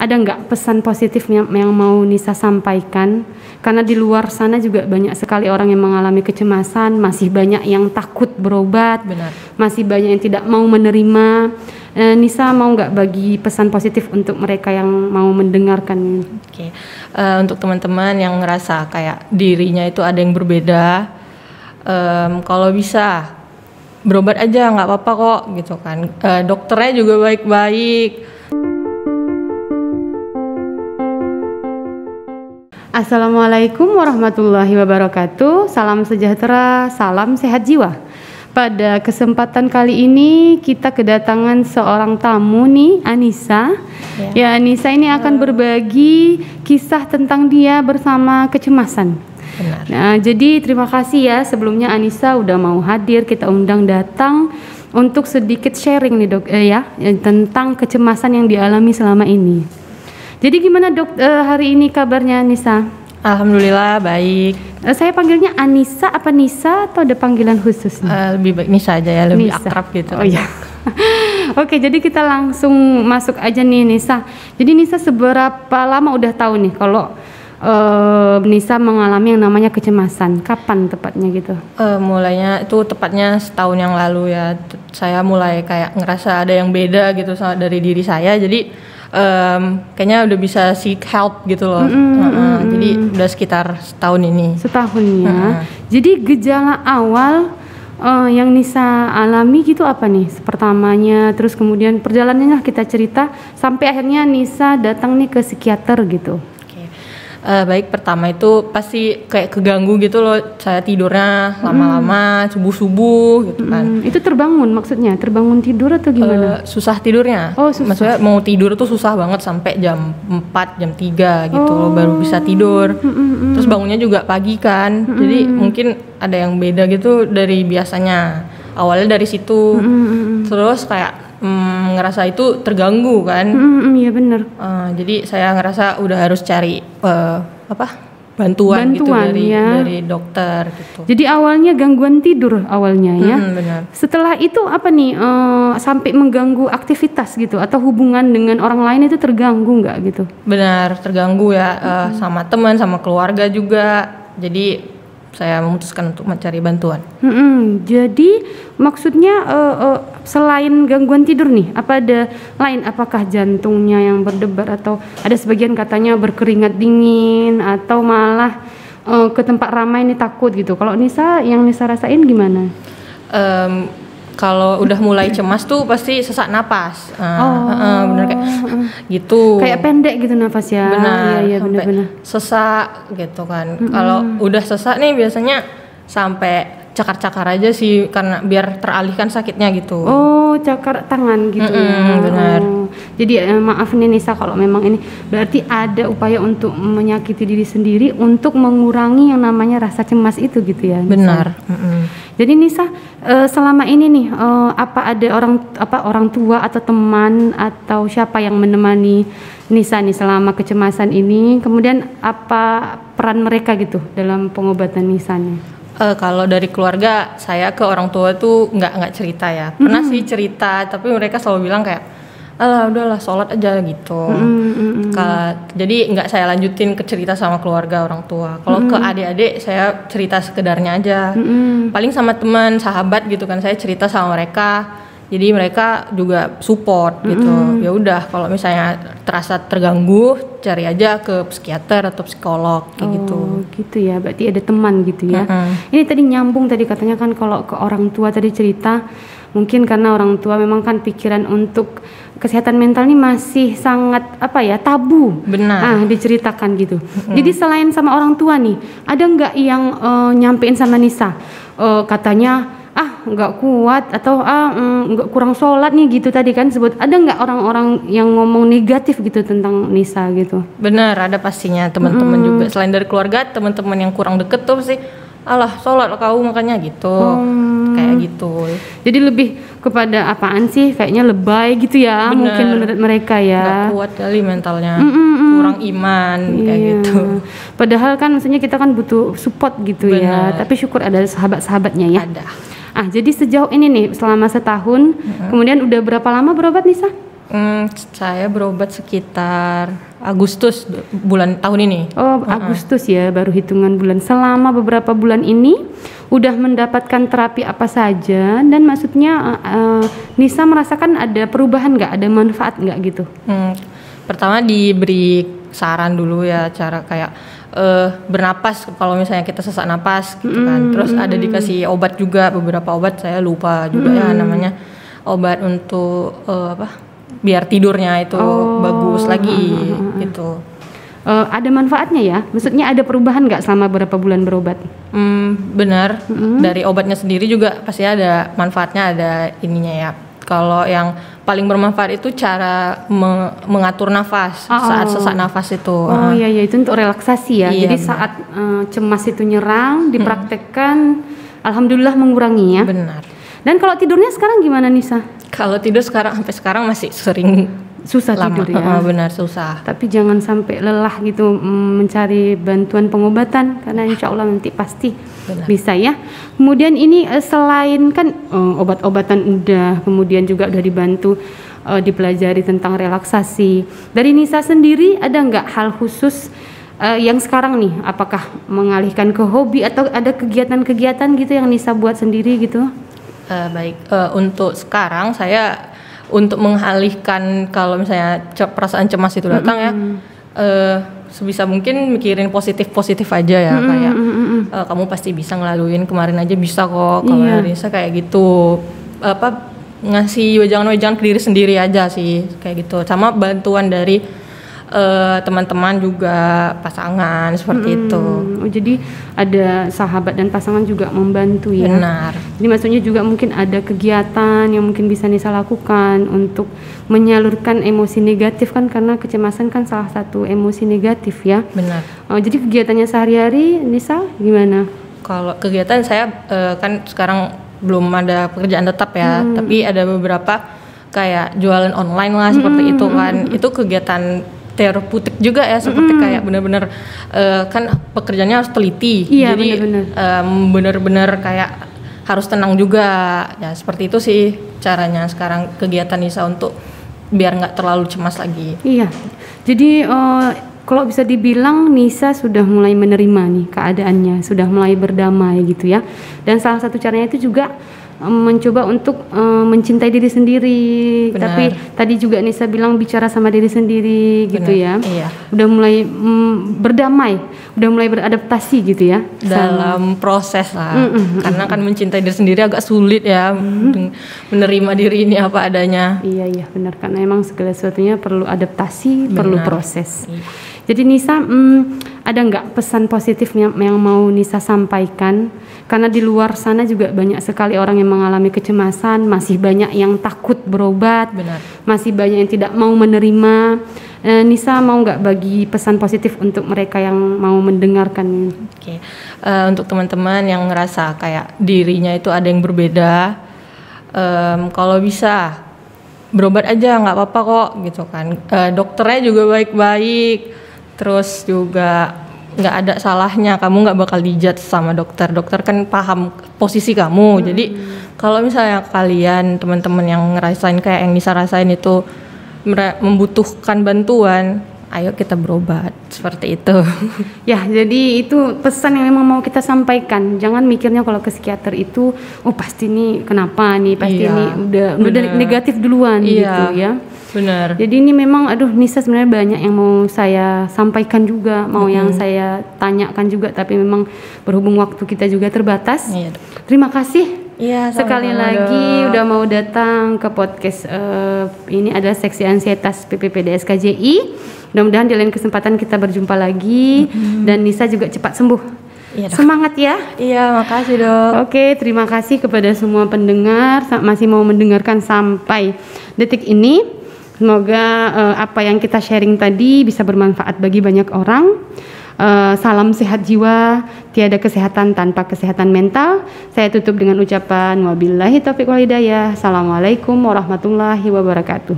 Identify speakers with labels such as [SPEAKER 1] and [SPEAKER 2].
[SPEAKER 1] ada nggak pesan positif yang mau Nisa sampaikan? Karena di luar sana juga banyak sekali orang yang mengalami kecemasan, masih banyak yang takut berobat,
[SPEAKER 2] Benar.
[SPEAKER 1] masih banyak yang tidak mau menerima. Nisa mau nggak bagi pesan positif untuk mereka yang mau mendengarkan?
[SPEAKER 2] Oke. Untuk teman-teman yang ngerasa kayak dirinya itu ada yang berbeda, kalau bisa berobat aja, nggak apa-apa kok gitu kan. Dokternya juga baik-baik.
[SPEAKER 1] Assalamualaikum warahmatullahi wabarakatuh. Salam sejahtera, salam sehat jiwa. Pada kesempatan kali ini kita kedatangan seorang tamu nih, Anissa. Ya, Anissa ini akan berbagi kisah tentang dia bersama kecemasan.
[SPEAKER 2] Benar.
[SPEAKER 1] Nah, jadi terima kasih ya sebelumnya Anissa udah mau hadir, kita undang datang untuk sedikit sharing nih dok, tentang kecemasan yang dialami selama ini. Jadi gimana dok hari ini kabarnya Anissa?
[SPEAKER 2] Alhamdulillah baik.
[SPEAKER 1] Saya panggilnya Anissa apa Nisa atau ada panggilan khusus?
[SPEAKER 2] Lebih baik Nisa aja ya, lebih
[SPEAKER 1] Nisa.
[SPEAKER 2] akrab gitu.
[SPEAKER 1] Oh iya. Oke, jadi kita langsung masuk aja nih Nisa. Jadi Nisa seberapa lama udah tahu nih kalau Nisa mengalami yang namanya kecemasan? Kapan tepatnya gitu?
[SPEAKER 2] Mulainya itu tepatnya setahun yang lalu ya. Saya mulai kayak ngerasa ada yang beda gitu dari diri saya. Jadi kayaknya udah bisa seek help gitu loh. Jadi udah sekitar setahun ini.
[SPEAKER 1] Setahun ya. Jadi gejala awal yang Nisa alami gitu apa nih? Pertamanya, terus kemudian perjalanannya kita cerita sampai akhirnya Nisa datang nih ke psikiater gitu.
[SPEAKER 2] Baik, pertama itu pasti kayak keganggu gitu loh. Saya tidurnya lama-lama, subuh-subuh gitu kan.
[SPEAKER 1] Itu terbangun maksudnya? Terbangun tidur atau gimana?
[SPEAKER 2] Susah tidurnya.
[SPEAKER 1] Oh, susah.
[SPEAKER 2] Maksudnya mau tidur tuh susah banget sampai jam 4, jam 3 gitu loh baru bisa tidur. Terus bangunnya juga pagi kan. Jadi mungkin ada yang beda gitu dari biasanya. Awalnya dari situ. Terus kayak ngerasa itu terganggu kan.
[SPEAKER 1] Iya benar.
[SPEAKER 2] Jadi saya ngerasa udah harus cari bantuan gitu dari dokter gitu.
[SPEAKER 1] Jadi awalnya gangguan tidur awalnya ya.
[SPEAKER 2] Benar.
[SPEAKER 1] Setelah itu apa nih sampai mengganggu aktivitas gitu atau hubungan dengan orang lain itu terganggu nggak gitu?
[SPEAKER 2] Benar, terganggu ya sama teman, sama keluarga juga. Jadi saya memutuskan untuk mencari bantuan.
[SPEAKER 1] Jadi maksudnya selain gangguan tidur nih, apa ada lain? Apakah jantungnya yang berdebar atau ada sebagian katanya berkeringat dingin atau malah ke tempat ramai ini takut gitu? Kalau Nisa, yang Nisa rasain gimana?
[SPEAKER 2] Kalau udah mulai cemas tuh pasti sesak napas. Bener kayak gitu.
[SPEAKER 1] Kayak pendek gitu nafas ya.
[SPEAKER 2] Benar.
[SPEAKER 1] Iya benar.
[SPEAKER 2] Sesak gitu kan. Kalau udah sesak nih biasanya sampai cakar-cakar aja sih karena biar teralihkan sakitnya gitu.
[SPEAKER 1] Oh, cakar tangan gitu ya.
[SPEAKER 2] Benar.
[SPEAKER 1] Jadi maaf nih Nisa kalau memang ini berarti ada upaya untuk menyakiti diri sendiri untuk mengurangi yang namanya rasa cemas itu gitu ya. Nisa?
[SPEAKER 2] Benar.
[SPEAKER 1] Jadi Nisa selama ini nih apa ada orang tua atau teman atau siapa yang menemani Nisa nih selama kecemasan ini? Kemudian apa peran mereka gitu dalam pengobatan Nisa nih?
[SPEAKER 2] Kalau dari keluarga saya ke orang tua tuh nggak cerita ya. Pernah sih cerita tapi mereka selalu bilang kayak alah udahlah sholat aja gitu. Jadi nggak saya lanjutin ke cerita sama keluarga orang tua. Kalau ke adik-adik saya cerita sekedarnya aja. Paling sama teman, sahabat gitu kan saya cerita sama mereka. Jadi mereka juga support gitu. Ya udah kalau misalnya terasa terganggu cari aja ke psikiater atau psikolog kayak gitu.
[SPEAKER 1] Gitu ya. Berarti ada teman gitu ya. Ini tadi nyambung tadi katanya kan kalau ke orang tua tadi cerita mungkin karena orang tua memang kan pikiran untuk kesehatan mental ini masih sangat tabu.
[SPEAKER 2] Benar.
[SPEAKER 1] Diceritakan gitu. Jadi selain sama orang tua nih, ada nggak yang nyampein sama Nisa? Katanya nggak kuat atau nggak kurang sholat nih gitu tadi kan sebut. Ada nggak orang-orang yang ngomong negatif gitu tentang Nisa gitu?
[SPEAKER 2] Benar, ada pastinya teman-teman juga. Selain dari keluarga, teman-teman yang kurang deket tuh pasti alah sholat kau makanya gitu. Kayak gitu. Jadi
[SPEAKER 1] lebih kepada apaan sih? Kayaknya lebay gitu ya. Bener. Mungkin menurut mereka ya.
[SPEAKER 2] Nggak kuat kali mentalnya. Kurang iman kayak gitu.
[SPEAKER 1] Padahal kan maksudnya kita kan butuh support gitu. Bener. Ya. Tapi syukur ada sahabat-sahabatnya ya.
[SPEAKER 2] Ada.
[SPEAKER 1] Jadi sejauh ini nih selama setahun, kemudian udah berapa lama berobat Nisa?
[SPEAKER 2] Saya berobat sekitar Agustus bulan tahun ini.
[SPEAKER 1] Oh, Agustus ya, baru hitungan bulan. Selama beberapa bulan ini udah mendapatkan terapi apa saja, dan maksudnya Nisa merasakan ada perubahan nggak, ada manfaat nggak gitu?
[SPEAKER 2] Pertama diberi saran dulu ya, cara kayak bernapas kalau misalnya kita sesak napas gitu kan. Terus ada dikasih obat juga, beberapa obat saya lupa juga ya namanya, obat untuk biar tidurnya itu bagus lagi gitu.
[SPEAKER 1] Ada manfaatnya ya? Maksudnya ada perubahan nggak selama berapa bulan berobat?
[SPEAKER 2] Benar. Dari obatnya sendiri juga pasti ada manfaatnya, ada ininya ya. Kalau yang paling bermanfaat itu cara mengatur nafas saat sesak nafas itu.
[SPEAKER 1] Oh iya itu untuk relaksasi ya.
[SPEAKER 2] Iya,
[SPEAKER 1] jadi saat cemas itu nyerang, dipraktekkan, alhamdulillah mengurangi ya.
[SPEAKER 2] Benar.
[SPEAKER 1] Dan kalau tidurnya sekarang gimana Nisa?
[SPEAKER 2] Kalau tidur sampai sekarang masih sering
[SPEAKER 1] susah
[SPEAKER 2] lama.
[SPEAKER 1] tidur ya.
[SPEAKER 2] Benar, susah.
[SPEAKER 1] Tapi jangan sampai lelah gitu mencari bantuan pengobatan, karena insya Allah nanti pasti bisa ya. Kemudian ini selain kan obat-obatan udah, kemudian juga udah dibantu dipelajari tentang relaksasi. Dari Nisa sendiri ada nggak hal khusus yang sekarang nih, apakah mengalihkan ke hobi atau ada kegiatan-kegiatan gitu yang Nisa buat sendiri gitu?
[SPEAKER 2] Untuk sekarang saya untuk mengalihkan kalau misalnya perasaan cemas itu datang ya, sebisa mungkin mikirin positif aja ya, kayak kamu pasti bisa ngelaluin, kemarin aja bisa kok, kemarin bisa kayak gitu, ngasih wejangan-wejangan ke diri sendiri aja sih kayak gitu, sama bantuan dari teman-teman juga, pasangan seperti itu.
[SPEAKER 1] Jadi ada sahabat dan pasangan juga membantu ya.
[SPEAKER 2] Benar.
[SPEAKER 1] Jadi maksudnya juga mungkin ada kegiatan yang mungkin bisa Nisa lakukan untuk menyalurkan emosi negatif kan, karena kecemasan kan salah satu emosi negatif ya.
[SPEAKER 2] Benar.
[SPEAKER 1] Jadi kegiatannya sehari-hari Nisa gimana?
[SPEAKER 2] Kalau kegiatan saya kan sekarang belum ada pekerjaan tetap ya, tapi ada beberapa kayak jualan online lah seperti itu kan. Itu kegiatan terapeutik juga ya, seperti kayak benar-benar kan pekerjaannya harus teliti, jadi benar-benar kayak harus tenang juga ya, seperti itu sih caranya sekarang kegiatan Nisa untuk biar nggak terlalu cemas lagi. Iya,
[SPEAKER 1] jadi kalau bisa dibilang Nisa sudah mulai menerima nih keadaannya, sudah mulai berdamai gitu ya, dan salah satu caranya itu juga mencoba untuk mencintai diri sendiri. Benar. Tapi tadi juga Nisa bilang bicara sama diri sendiri. Benar. Gitu ya. Iya. Udah mulai berdamai, udah mulai beradaptasi gitu ya.
[SPEAKER 2] Dalam proses lah. Karena kan mencintai diri sendiri agak sulit ya, menerima diri ini apa adanya.
[SPEAKER 1] Iya benar, karena emang segala sesuatunya perlu adaptasi, perlu proses. Iya. Jadi Nisa ada nggak pesan positif yang mau Nisa sampaikan? Karena di luar sana juga banyak sekali orang yang mengalami kecemasan, masih banyak yang takut berobat, masih banyak yang tidak mau menerima. Nisa mau nggak bagi pesan positif untuk mereka yang mau mendengarkan?
[SPEAKER 2] Oke. Untuk teman-teman yang ngerasa kayak dirinya itu ada yang berbeda, kalau bisa berobat aja, nggak apa-apa kok gitu kan. Dokternya juga baik-baik. Terus juga nggak ada salahnya, kamu nggak bakal dijudge sama dokter kan paham posisi kamu. Jadi kalau misalnya kalian teman-teman yang ngerasain kayak yang Nisa rasain itu membutuhkan bantuan, ayo kita berobat, seperti itu.
[SPEAKER 1] Ya, jadi itu pesan yang memang mau kita sampaikan. Jangan mikirnya kalau ke psikiater itu pasti nih kenapa nih, pasti ini udah negatif duluan gitu ya.
[SPEAKER 2] Benar.
[SPEAKER 1] Jadi ini memang Nisa sebenarnya banyak yang mau saya sampaikan juga, mau yang saya tanyakan juga, tapi memang berhubung waktu kita juga terbatas. Iya. Terima kasih. Iya, sekali lagi udah mau datang ke podcast ini adalah seksi ansietas PPPDS KJI. Mudah-mudahan di lain kesempatan kita berjumpa lagi dan Nisa juga cepat sembuh. Iya, semangat ya. Iya, makasih Dok. Oke, terima kasih kepada semua pendengar masih mau mendengarkan sampai detik ini. Semoga apa yang kita sharing tadi bisa bermanfaat bagi banyak orang. Salam sehat jiwa, tiada kesehatan tanpa kesehatan mental. Saya tutup dengan ucapan wabillahi taufiq wal hidayah. Assalamualaikum warahmatullahi wabarakatuh.